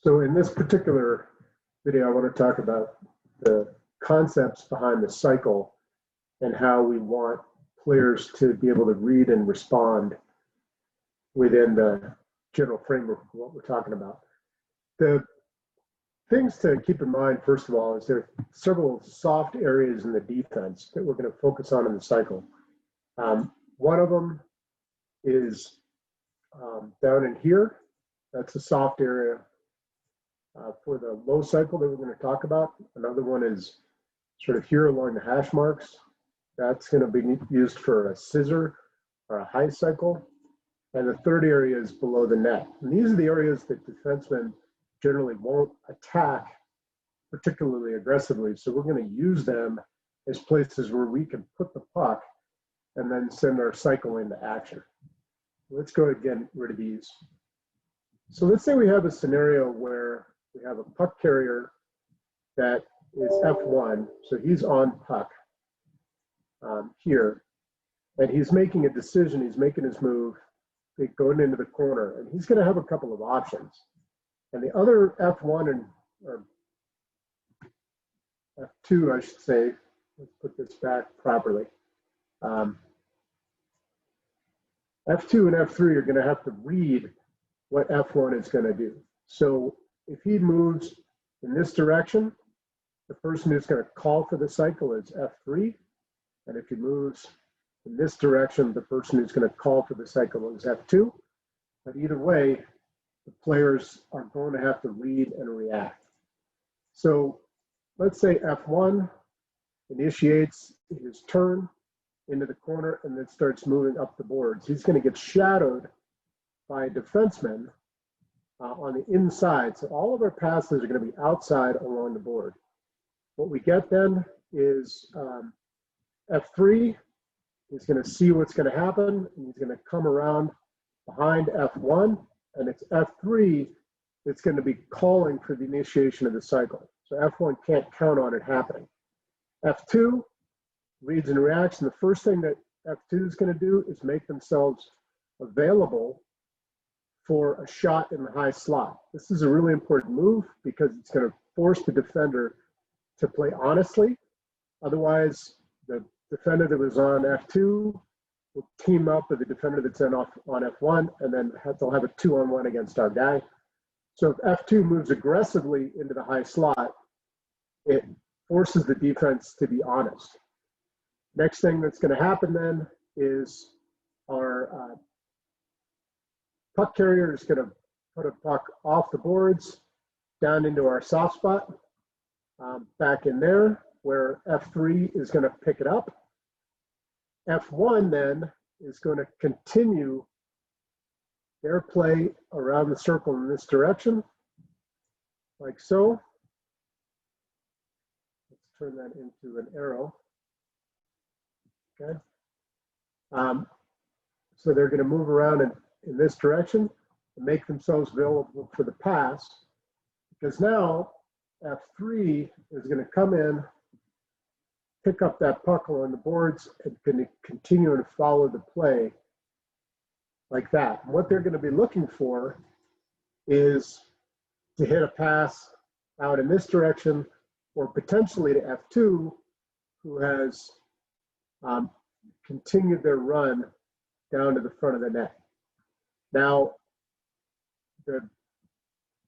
So in this particular video, I want to talk about the concepts behind the cycle and how we want players to be able to read and respond within the general framework of what we're talking about. The things to keep in mind, first of all, is there are several soft areas in the defense that we're going to focus on in the cycle. One of them is down in here. That's a soft area for the low cycle that we're going to talk about. Another one is sort of here along the hash marks. That's going to be used for a scissor or a high cycle. And the third area is below the net. And these are the areas that defensemen generally won't attack particularly aggressively. So we're going to use them as places where we can put the puck and then send our cycle into action. Let's go ahead and get rid of these. So let's say we have a scenario where we have a puck carrier that is F1, so he's on puck here, and he's making a decision, he's making his move, going into the corner, and he's going to have a couple of options. And the other F1 or F2, I should say, let's put this back properly. F2 and F3 are going to have to read what F1 is going to do. So if he moves in this direction, the person who's going to call for the cycle is F3. And if he moves in this direction, the person who's going to call for the cycle is F2. But either way, the players are going to have to read and react. So let's say F1 initiates his turn into the corner and then starts moving up the boards. He's going to get shadowed by a defenseman on the inside. So all of our passes are going to be outside along the board. What we get then is F3 is going to see what's going to happen, and he's going to come around behind F1, and it's F3 that's going to be calling for the initiation of the cycle. So F1 can't count on it happening. F2 reads and reacts, and the first thing that F2 is going to do is make themselves available for a shot in the high slot. This is a really important move because it's going to force the defender to play honestly. Otherwise, the defender that was on F2 will team up with the defender that's on F1, and then they'll have a 2-on-1 against our guy. So if F2 moves aggressively into the high slot, it forces the defense to be honest. Next thing that's going to happen then is our puck carrier is going to put a puck off the boards down into our soft spot, back in there where F3 is going to pick it up. F1 then is going to continue their play around the circle in this direction, like so. Let's turn that into an arrow. Okay. So they're going to move around in this direction and make themselves available for the pass, because now F3 is going to come in, pick up that puck on the boards, and going to continue to follow the play like that. And what they're going to be looking for is to hit a pass out in this direction, or potentially to F2, who has continued their run down to the front of the net. Now, the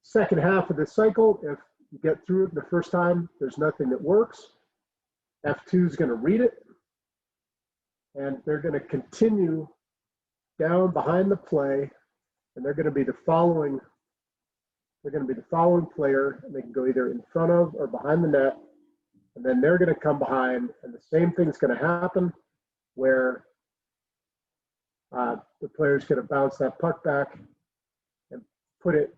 second half of the cycle, if you get through it the first time, there's nothing that works. F2 is going to read it, and they're going to continue down behind the play, and they're going to be the following. They're going to be the following player, and they can go either in front of or behind the net, and then they're going to come behind, and the same thing's going to happen, where the player's going to bounce that puck back and put it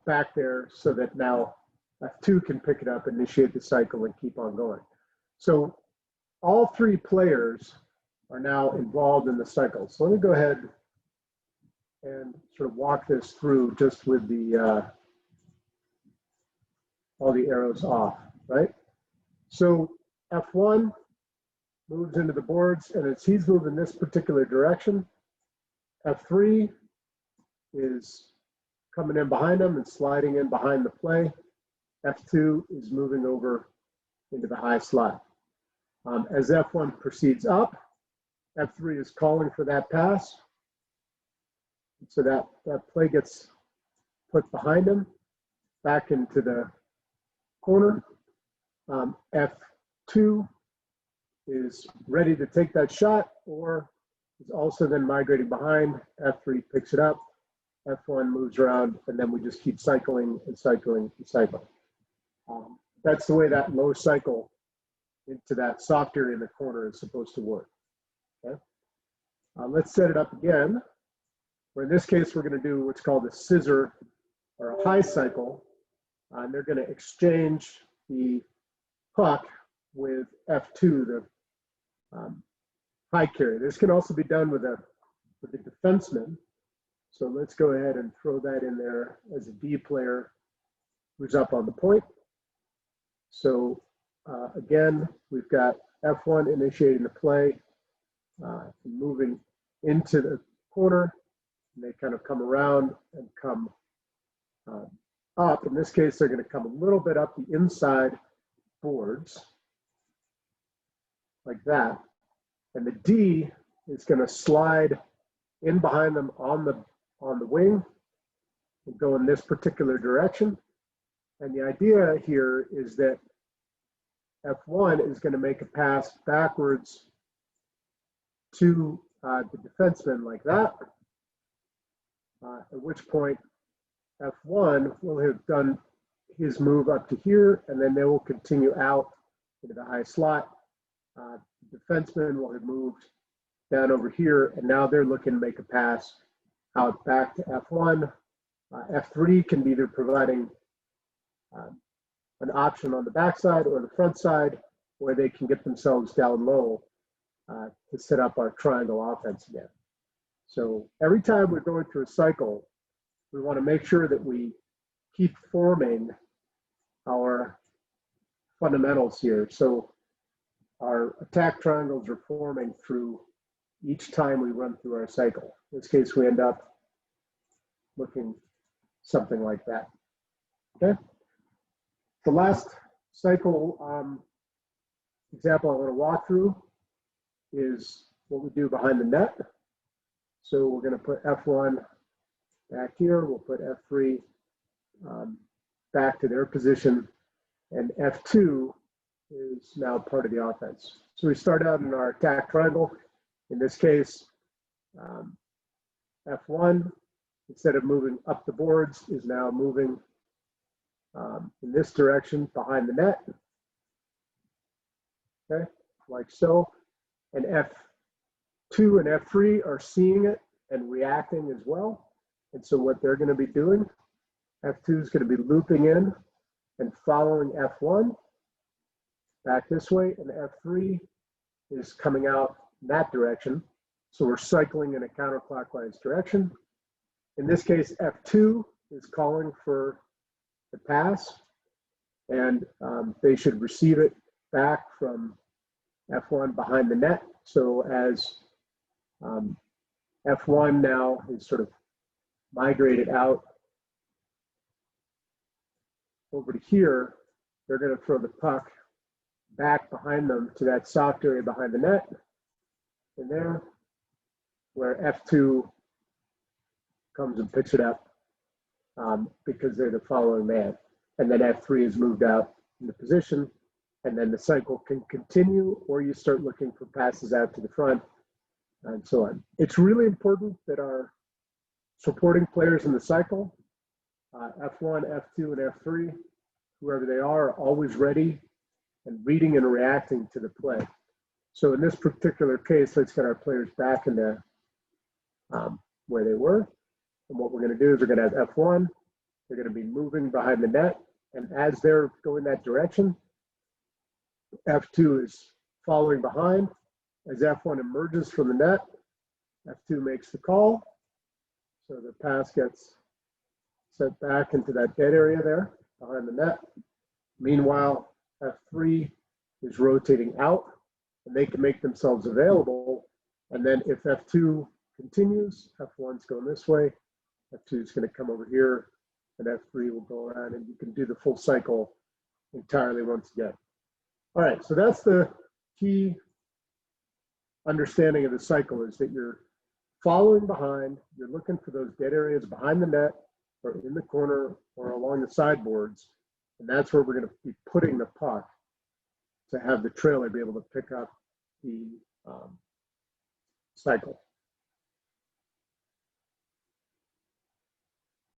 back there so that now F2 can pick it up, initiate the cycle, and keep on going. So all three players are now involved in the cycle. So let me go ahead and sort of walk this through just with the all the arrows off, right? So F1 moves into the boards, and as he's moving this particular direction, F3 is coming in behind them and sliding in behind the play. F2 is moving over into the high slot. As F1 proceeds up, F3 is calling for that pass. So that play gets put behind him, back into the corner. F2 is ready to take that shot, or is also then migrating behind. F3 picks it up, F1 moves around, and then we just keep cycling and cycling and cycling. That's the way that low cycle into that soft area in the corner is supposed to work. Okay? Let's set it up again, where in this case we're going to do what's called a scissor or a high cycle. And they're going to exchange the puck with F2, the high carry. This can also be done with the defenseman. So let's go ahead and throw that in there as a D player who's up on the point. So again, we've got F1 initiating the play, moving into the corner, and they kind of come around and come up. In this case, they're going to come a little bit up the inside boards, like that. And the D is going to slide in behind them on the wing and go in this particular direction. And the idea here is that F1 is going to make a pass backwards to the defenseman like that, at which point F1 will have done his move up to here, and then they will continue out into the high slot. The defenseman will have moved down over here, and now they're looking to make a pass out back to F1. F3 can be either providing an option on the backside or the front side, where they can get themselves down low to set up our triangle offense again. So every time we're going through a cycle, we want to make sure that we keep forming our fundamentals here. So our attack triangles are forming through each time we run through our cycle. In this case, we end up looking something like that. Okay. The last cycle example I want to walk through is what we do behind the net. So we're going to put F1 back here. We'll put F3 back to their position, and F2 is now part of the offense. So we start out in our attack triangle. In this case, F1, instead of moving up the boards, is now moving in this direction behind the net. Okay, like so. And F2 and F3 are seeing it and reacting as well. And so what they're going to be doing, F2 is going to be looping in and following F1 back this way, and F3 is coming out in that direction. So we're cycling in a counterclockwise direction. In this case, F2 is calling for the pass, and they should receive it back from F1 behind the net. So as F1 now is sort of migrated out over to here, they're going to throw the puck back behind them to that soft area behind the net, in there, where F2 comes and picks it up because they're the following man. And then F3 is moved out in the position, and then the cycle can continue, or you start looking for passes out to the front, and so on. It's really important that our supporting players in the cycle, F1, F2, and F3, whoever they are always ready and reading and reacting to the play. So in this particular case, let's get our players back into where they were. And what we're going to do is we're going to have F1. They're going to be moving behind the net. And as they're going that direction, F2 is following behind. As F1 emerges from the net, F2 makes the call. So the pass gets sent back into that dead area there behind the net. Meanwhile, F3 is rotating out, and they can make themselves available. And then if F2 continues, F1's going this way, F2 is going to come over here, and F3 will go around, and you can do the full cycle entirely once again. All right, so that's the key understanding of the cycle, is that you're following behind, you're looking for those dead areas behind the net or in the corner or along the sideboards, and that's where we're going to be putting the puck to have the trailer be able to pick up the cycle.